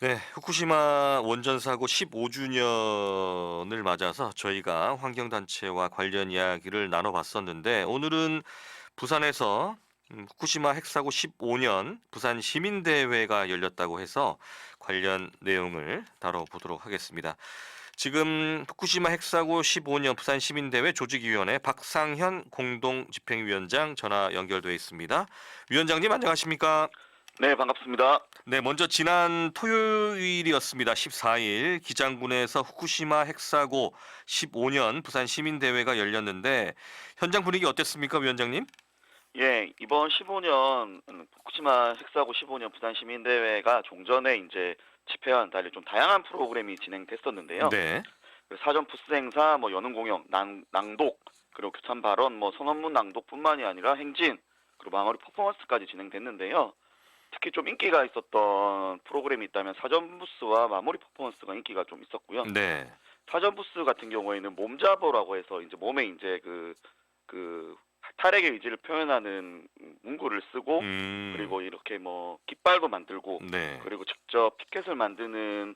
네, 후쿠시마 원전 사고 15주년을 맞아서 저희가 환경단체와 관련 이야기를 나눠봤었는데 오늘은 부산에서 후쿠시마 핵사고 15년 부산 시민대회가 열렸다고 해서 관련 내용을 다뤄보도록 하겠습니다. 지금 후쿠시마 핵사고 15년 부산 시민대회 조직위원회 박상현 공동집행위원장 전화 연결돼 있습니다. 위원장님 안녕하십니까? 네, 반갑습니다. 네, 먼저 지난 토요일이었습니다. 14일 기장군에서 후쿠시마 핵사고 15년 부산 시민대회가 열렸는데 현장 분위기 어땠습니까, 위원장님? 예, 이번 15년 후쿠시마 핵사고 15년 부산 시민대회가 종전에 이제 집회와는 달리 좀 다양한 프로그램이 진행됐었는데요. 네. 사전 부스 행사, 뭐 연응 공연, 낭독, 그리고 교찬 발언, 뭐 선언문 낭독뿐만이 아니라 행진, 그리고 마무리 퍼포먼스까지 진행됐는데요. 특히 좀 인기가 있었던 프로그램이 있다면 사전 부스와 마무리 퍼포먼스가 인기가 좀 있었고요. 네. 사전 부스 같은 경우에는 몸잡어라고 해서 이제 몸에 이제 그 탈핵의 의지를 표현하는 문구를 쓰고 그리고 이렇게 뭐 깃발도 만들고 네. 그리고 직접 피켓을 만드는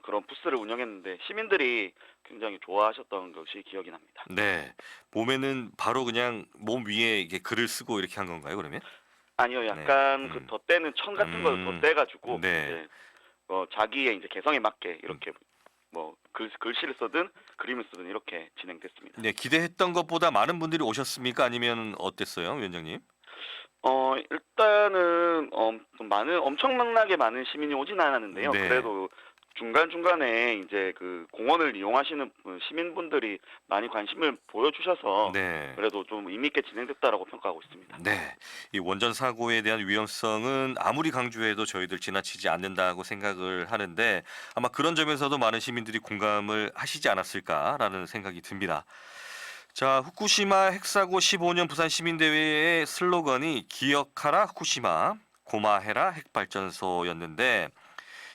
그런 부스를 운영했는데 시민들이 굉장히 좋아하셨던 것이 기억이 납니다. 네. 몸에는 바로 그냥 몸 위에 이게 글을 쓰고 이렇게 한 건가요, 그러면? 아니요, 네. 약간 그 덧대는 천 같은 걸 덧대가지고 네. 이제 자기의 이제 개성에 맞게 이렇게 뭐 글씨를 쓰든 그림을 쓰든 이렇게 진행됐습니다. 네, 기대했던 것보다 많은 분들이 오셨습니까? 아니면 어땠어요, 위원장님? 일단은 좀 엄청나게 많은 시민이 오진 않았는데요. 네. 그래도 중간중간에 이제 그 공원을 이용하시는 시민분들이 많이 관심을 보여주셔서 네. 그래도 좀 의미 있게 진행됐다라고 평가하고 있습니다. 네. 이 원전 사고에 대한 위험성은 아무리 강조해도 저희들 지나치지 않는다고 생각을 하는데 아마 그런 점에서도 많은 시민들이 공감을 하시지 않았을까라는 생각이 듭니다. 자, 후쿠시마 핵사고 15년 부산 시민대회의 슬로건이 기억하라 후쿠시마, 고마해라 핵발전소였는데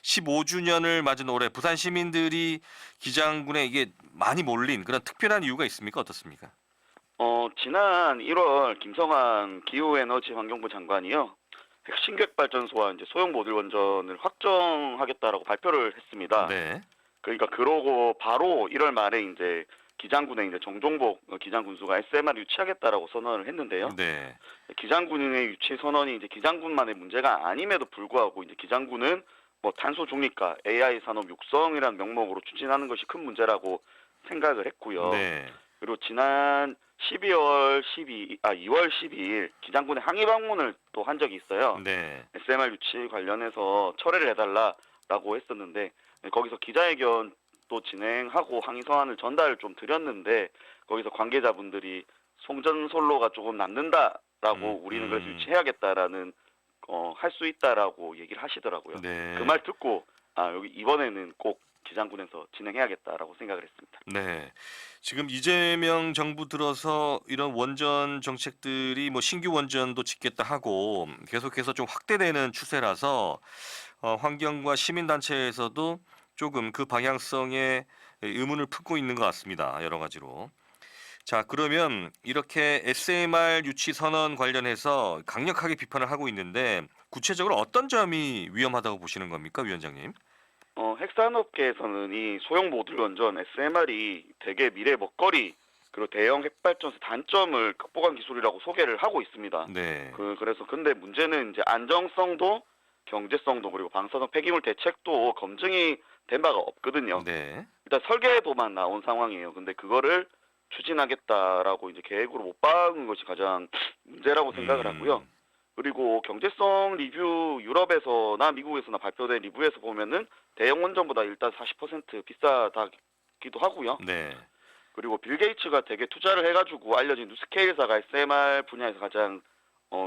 15주년을 맞은 올해 부산 시민들이 기장군에 이게 많이 몰린 그런 특별한 이유가 있습니까? 어떻습니까? 지난 1월 김성한 기후에너지환경부 장관이요. 핵신객 발전소와 이제 소형 모듈 원전을 확정하겠다라고 발표를 했습니다. 네. 그러니까 그러고 바로 1월 말에 이제 기장군에 이제 정종복 기장군수가 SMR을 유치하겠다라고 선언을 했는데요. 네. 기장군의 유치 선언이 이제 기장군만의 문제가 아님에도 불구하고 이제 기장군은 뭐 탄소 중립과 AI 산업 육성이라는 명목으로 추진하는 것이 큰 문제라고 생각을 했고요. 네. 그리고 지난 2월 12일 기장군에 항의 방문을 또 한 적이 있어요. 네. SMR 유치 관련해서 철회를 해달라라고 했었는데 거기서 기자회견 또 진행하고 항의 서한을 전달을 좀 드렸는데 거기서 관계자분들이 송전솔로가 조금 남는다라고 우리는 그래서 유치해야겠다라는 할 수 있다라고 얘기를 하시더라고요. 네. 그 말 듣고 여기 이번에는 꼭 기장군에서 진행해야겠다라고 생각을 했습니다. 네. 지금 이재명 정부 들어서 이런 원전 정책들이 뭐 신규 원전도 짓겠다 하고 계속해서 좀 확대되는 추세라서 환경과 시민단체에서도 조금 그 방향성에 의문을 품고 있는 것 같습니다. 여러 가지로. 자, 그러면 이렇게 SMR 유치 선언 관련해서 강력하게 비판을 하고 있는데 구체적으로 어떤 점이 위험하다고 보시는 겁니까, 위원장님? 핵산업계에서는 이 소형 모듈 원전 SMR이 대개 미래 먹거리 그리고 대형 핵발전소 단점을 극복한 기술이라고 소개를 하고 있습니다. 네. 그래서 근데 문제는 이제 안정성도 경제성도 그리고 방사성 폐기물 대책도 검증이 된 바가 없거든요. 네. 일단 설계도만 나온 상황이에요. 근데 그거를 추진하겠다라고 이제 계획으로 못 박은 것이 가장 문제라고 생각을 하고요. 그리고 경제성 리뷰 유럽에서나 미국에서나 발표된 리뷰에서 보면은 대형 원전보다 일단 40% 비싸다기도 하고요. 네. 그리고 빌 게이츠가 되게 투자를 해가지고 알려진 누스케일사가 SMR 분야에서 가장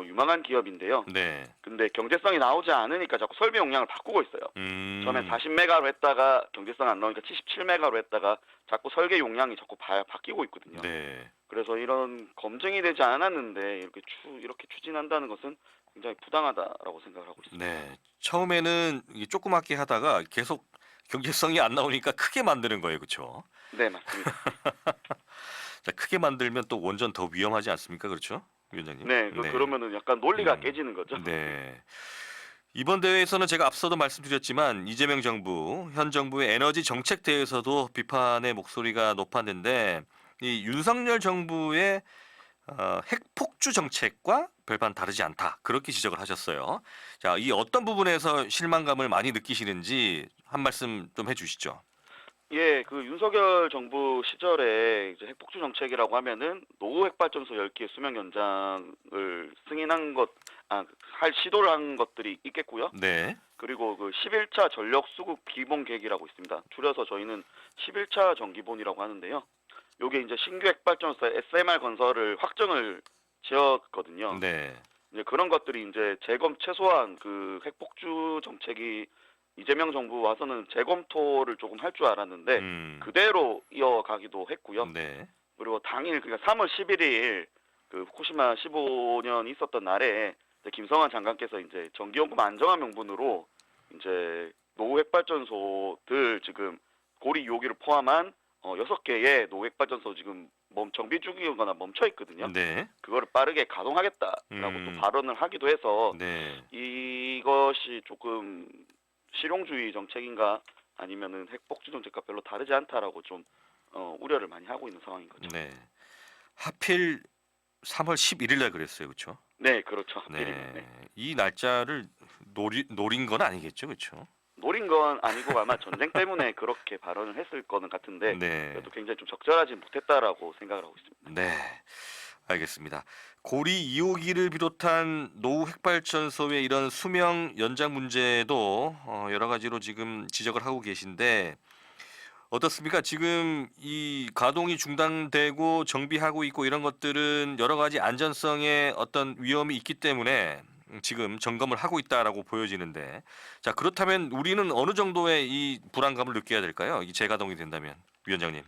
유망한 기업인데요. 네. 근데 경제성이 나오지 않으니까 자꾸 설비 용량을 바꾸고 있어요. 처음에 40메가로 했다가 경제성 안 나오니까 77메가로 했다가 자꾸 설계 용량이 자꾸 바뀌고 있거든요. 네. 그래서 이런 검증이 되지 않았는데 이렇게 추진한다는 것은 굉장히 부당하다라고 생각을 하고 있습니다. 네. 처음에는 이게 조그맣게 하다가 계속 경제성이 안 나오니까 크게 만드는 거예요. 그렇죠? 네, 맞습니다. 자, 크게 만들면 또 원전 더 위험하지 않습니까? 그렇죠? 위원장님? 네, 그러면은 약간 논리가 깨지는 거죠. 네. 이번 대회에서는 제가 앞서도 말씀드렸지만 이재명 정부, 현 정부의 에너지 정책 대해서도 비판의 목소리가 높았는데 이 윤석열 정부의 핵폭주 정책과 별반 다르지 않다. 그렇게 지적을 하셨어요. 자, 이 어떤 부분에서 실망감을 많이 느끼시는지 한 말씀 좀 해주시죠. 예, 그 윤석열 정부 시절에 이제 핵폭주 정책이라고 하면은 노후 핵발전소 10개 수명 연장을 승인한 것, 할 시도를 한 것들이 있겠고요. 네, 그리고 그 11차 전력 수급 기본 계획이라고 있습니다. 줄여서 저희는 11차 전기본이라고 하는데요. 요게 이제 신규 핵발전소 SMR 건설을 확정을 지었거든요. 네, 이제 그런 것들이 이제 최소한 그 핵폭주 정책이 이재명 정부 와서는 재검토를 조금 할 줄 알았는데 그대로 이어가기도 했고요. 네, 그리고 당일 그러니까 3월 11일 그 후쿠시마 15년 있었던 날에 이제 김성환 장관께서 이제 전기요금 안정화 명분으로 이제 노후 핵발전소들 지금 고리 2호기를 포함한 6개의 노후 핵발전소 지금 정비 중이거나 멈춰 있거든요. 네, 그거를 빠르게 가동하겠다라고 또 발언을 하기도 해서 네. 이것이 조금 실용주의 정책인가 아니면은 핵폭주 정책과 별로 다르지 않다라고 좀 우려를 많이 하고 있는 상황인 거죠. 네. 하필 3월 11일 날 그랬어요. 그렇죠? 네, 그렇죠. 하필이면. 네. 네. 이 날짜를 노린 건 아니겠죠. 그렇죠? 노린 건 아니고 아마 전쟁 때문에 그렇게 발언을 했을 거는 같은데 네. 그래도 굉장히 좀 적절하지 못했다라고 생각을 하고 있습니다. 네. 알겠습니다. 고리 2호기를 비롯한 노후 핵발전소의 이런 수명 연장 문제도 여러 가지로 지금 지적을 하고 계신데 어떻습니까? 지금 이 가동이 중단되고 정비하고 있고 이런 것들은 여러 가지 안전성에 어떤 위험이 있기 때문에 지금 점검을 하고 있다라고 보여지는데 자, 그렇다면 우리는 어느 정도의 이 불안감을 느껴야 될까요? 이 재가동이 된다면 위원장님.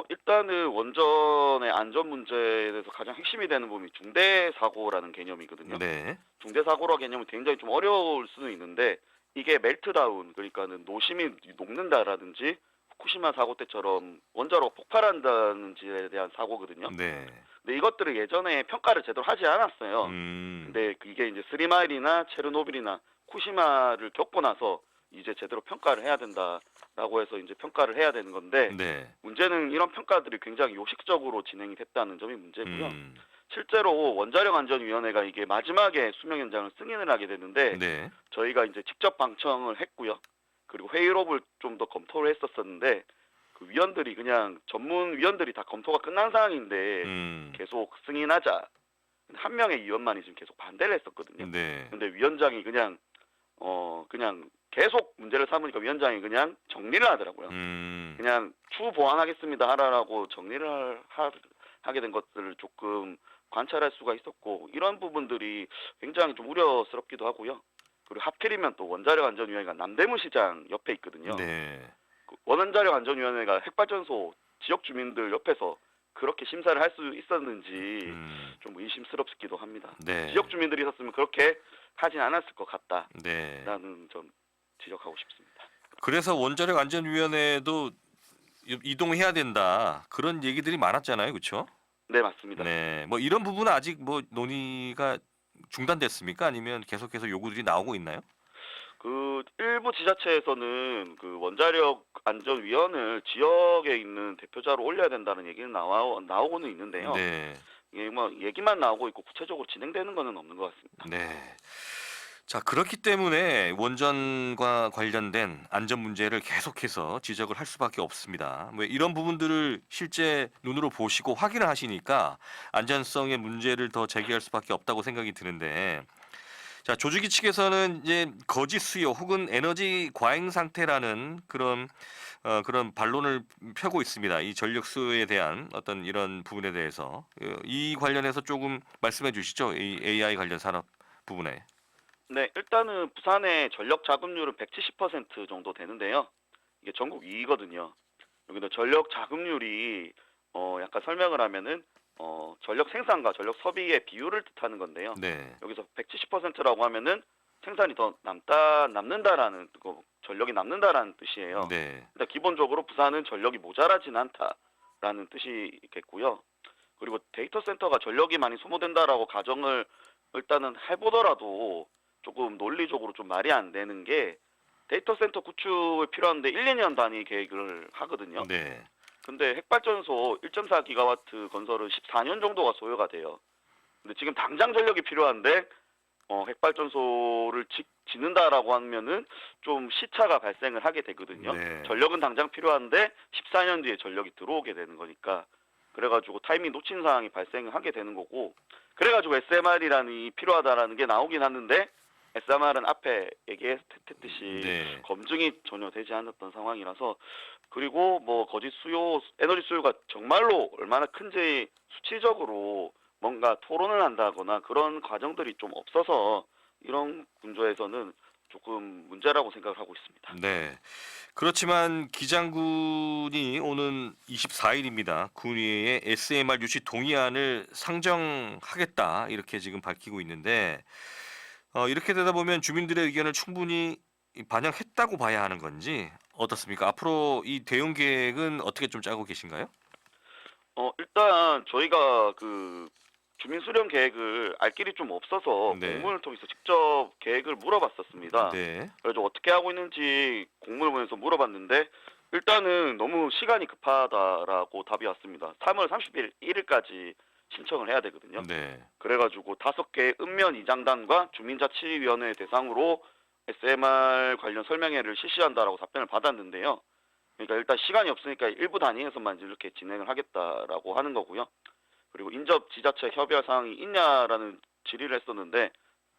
일단은 원전의 안전 문제에 대해서 가장 핵심이 되는 부분이 중대 사고라는 개념이거든요. 네. 중대 사고라 개념은 굉장히 좀 어려울 수는 있는데 이게 멜트다운 그러니까는 노심이 녹는다라든지 후쿠시마 사고 때처럼 원자로가 폭발한다는지에 대한 사고거든요. 네. 근데 이것들을 예전에 평가를 제대로 하지 않았어요. 근데 이게 이제 스리마일이나 체르노빌이나 후쿠시마를 겪고 나서 이제 제대로 평가를 해야 된다라고 해서 이제 평가를 해야 되는 건데 네. 문제는 이런 평가들이 굉장히 요식적으로 진행이 됐다는 점이 문제고요. 음. 실제로 원자력안전위원회가 이게 마지막에 수명 연장을 승인을 하게 됐는데 네. 저희가 이제 직접 방청을 했고요. 그리고 회의록을 좀 더 검토를 했었었는데 그 위원들이 그냥 전문 위원들이 다 검토가 끝난 상황인데 계속 승인하자. 한 명의 위원만이 지금 계속 반대를 했었거든요. 네. 근데 위원장이 그냥 계속 문제를 삼으니까 위원장이 그냥 정리를 하더라고요. 그냥 추후 보완하겠습니다 하라고 정리를 하게 된 것들을 조금 관찰할 수가 있었고 이런 부분들이 굉장히 좀 우려스럽기도 하고요. 그리고 하필이면 또 원자력안전위원회가 남대문 시장 옆에 있거든요. 네. 그 원자력안전위원회가 핵발전소 지역 주민들 옆에서 그렇게 심사를 할 수 있었는지 좀 의심스럽기도 합니다. 네. 지역 주민들이 있었으면 그렇게 하진 않았을 것 같다라는 네. 점 지적하고 싶습니다. 그래서 원자력 안전위원회도 이동해야 된다. 그런 얘기들이 많았잖아요. 그렇죠? 네, 맞습니다. 네. 뭐 이런 부분은 아직 뭐 논의가 중단됐습니까? 아니면 계속해서 요구들이 나오고 있나요? 그 일부 지자체에서는 그 원자력 안전위원을 지역에 있는 대표자로 올려야 된다는 얘기는 나오고는 있는데요. 네. 이게 뭐 얘기만 나오고 있고 구체적으로 진행되는 거는 없는 것 같습니다. 네. 자, 그렇기 때문에 원전과 관련된 안전 문제를 계속해서 지적을 할 수밖에 없습니다. 뭐 이런 부분들을 실제 눈으로 보시고 확인을 하시니까 안전성의 문제를 더 제기할 수밖에 없다고 생각이 드는데 자, 조직위 측에서는 이제 거짓 수요 혹은 에너지 과잉 상태라는 그런 반론을 펴고 있습니다. 이 전력 수요에 대한 어떤 이런 부분에 대해서 이 관련해서 조금 말씀해 주시죠. 이 AI 관련 산업 부분에. 네, 일단은 부산의 전력 자급률은 170% 정도 되는데요. 이게 전국 2위거든요. 여기도 전력 자급률이 약간 설명을 하면은 전력 생산과 전력 소비의 비율을 뜻하는 건데요. 네. 여기서 170%라고 하면은 생산이 더 남는다라는 전력이 남는다라는 뜻이에요. 네. 일단 기본적으로 부산은 전력이 모자라진 않다라는 뜻이겠고요. 그리고 데이터 센터가 전력이 많이 소모된다라고 가정을 일단은 해보더라도 조금 논리적으로 좀 말이 안 되는 게 데이터 센터 구축을 필요한데 1, 2년 단위 계획을 하거든요. 네. 근데 핵발전소 1.4기가와트 건설은 14년 정도가 소요가 돼요. 근데 지금 당장 전력이 필요한데 핵발전소를 짓는다라고 하면은 좀 시차가 발생을 하게 되거든요. 네. 전력은 당장 필요한데 14년 뒤에 전력이 들어오게 되는 거니까 그래가지고 타이밍 놓친 상황이 발생을 하게 되는 거고 그래가지고 SMR이라는 이 필요하다라는 게 나오긴 하는데 SMR은 앞에 얘기했듯이 네. 검증이 전혀 되지 않았던 상황이라서 그리고 뭐 거짓 수요 에너지 수요가 정말로 얼마나 큰지 수치적으로 뭔가 토론을 한다거나 그런 과정들이 좀 없어서 이런 군조에서는 조금 문제라고 생각을 하고 있습니다. 네. 그렇지만 기장군이 오는 24일입니다. 군위에 SMR 유치 동의안을 상정하겠다 이렇게 지금 밝히고 있는데 이렇게 되다 보면 주민들의 의견을 충분히 반영했다고 봐야 하는 건지 어떻습니까? 앞으로 이 대응 계획은 어떻게 좀 짜고 계신가요? 일단 저희가 주민 수렴 계획을 알 길이 좀 없어서 네. 공문을 통해서 직접 계획을 물어봤었습니다. 네. 그래서 어떻게 하고 있는지 공문을 보내서 물어봤는데 일단은 너무 시간이 급하다라고 답이 왔습니다. 3월 30일 1일까지 신청을 해야 되거든요. 네. 그래가지고 5개 읍면 이장단과 주민자치위원회 대상으로 SMR 관련 설명회를 실시한다라고 답변을 받았는데요. 그러니까 일단 시간이 없으니까 일부 단위에서만 이렇게 진행을 하겠다라고 하는 거고요. 그리고 인접 지자체 협의할 사항이 있냐라는 질의를 했었는데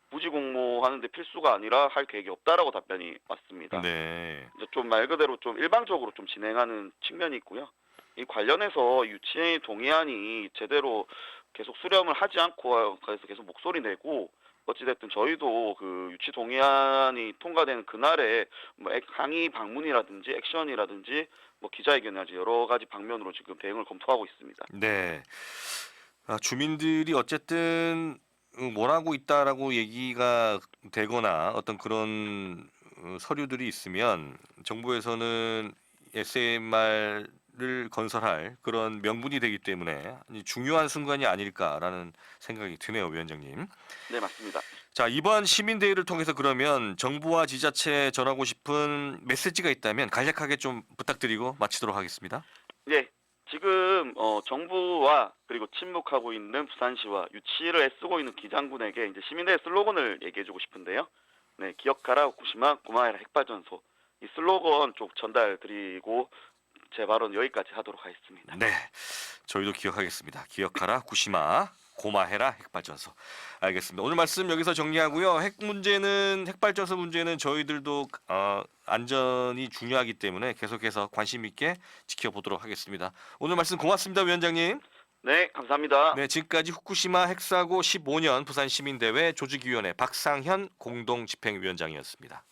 부지 공모하는데 필수가 아니라 할 계획이 없다라고 답변이 왔습니다. 네. 이제 좀 말 그대로 좀 일방적으로 좀 진행하는 측면이 있고요. 이 관련해서 유치 동의안이 제대로 계속 수렴을 하지 않고 그래서 계속 목소리 내고 어찌됐든 저희도 유치 동의안이 통과되는 그날에 뭐 항의 방문이라든지 액션이라든지 뭐 기자회견이라든지 여러 가지 방면으로 지금 대응을 검토하고 있습니다. 네. 주민들이 어쨌든 원하고 있다라고 얘기가 되거나 어떤 그런 서류들이 있으면 정부에서는 SMR을 건설할 그런 명분이 되기 때문에 중요한 순간이 아닐까라는 생각이 드네요, 위원장님. 네, 맞습니다. 자, 이번 시민대회를 통해서 그러면 정부와 지자체에 전하고 싶은 메시지가 있다면 간략하게 좀 부탁드리고 마치도록 하겠습니다. 예, 지금 정부와 그리고 침묵하고 있는 부산시와 유치를 애쓰고 있는 기장군에게 이제 시민대회 슬로건을 얘기해주고 싶은데요. 네, 기억하라 후쿠시마 고마해라 핵발전소 이 슬로건 쪽 전달드리고 제 발언 여기까지 하도록 하겠습니다. 네, 저희도 기억하겠습니다. 기억하라 후쿠시마 고마해라 핵발전소. 알겠습니다. 오늘 말씀 여기서 정리하고요. 핵발전소 문제는 저희들도 안전이 중요하기 때문에 계속해서 관심 있게 지켜보도록 하겠습니다. 오늘 말씀 고맙습니다, 위원장님. 네, 감사합니다. 네, 지금까지 후쿠시마 핵사고 15년 부산시민대회 조직위원회 박상현 공동집행위원장이었습니다.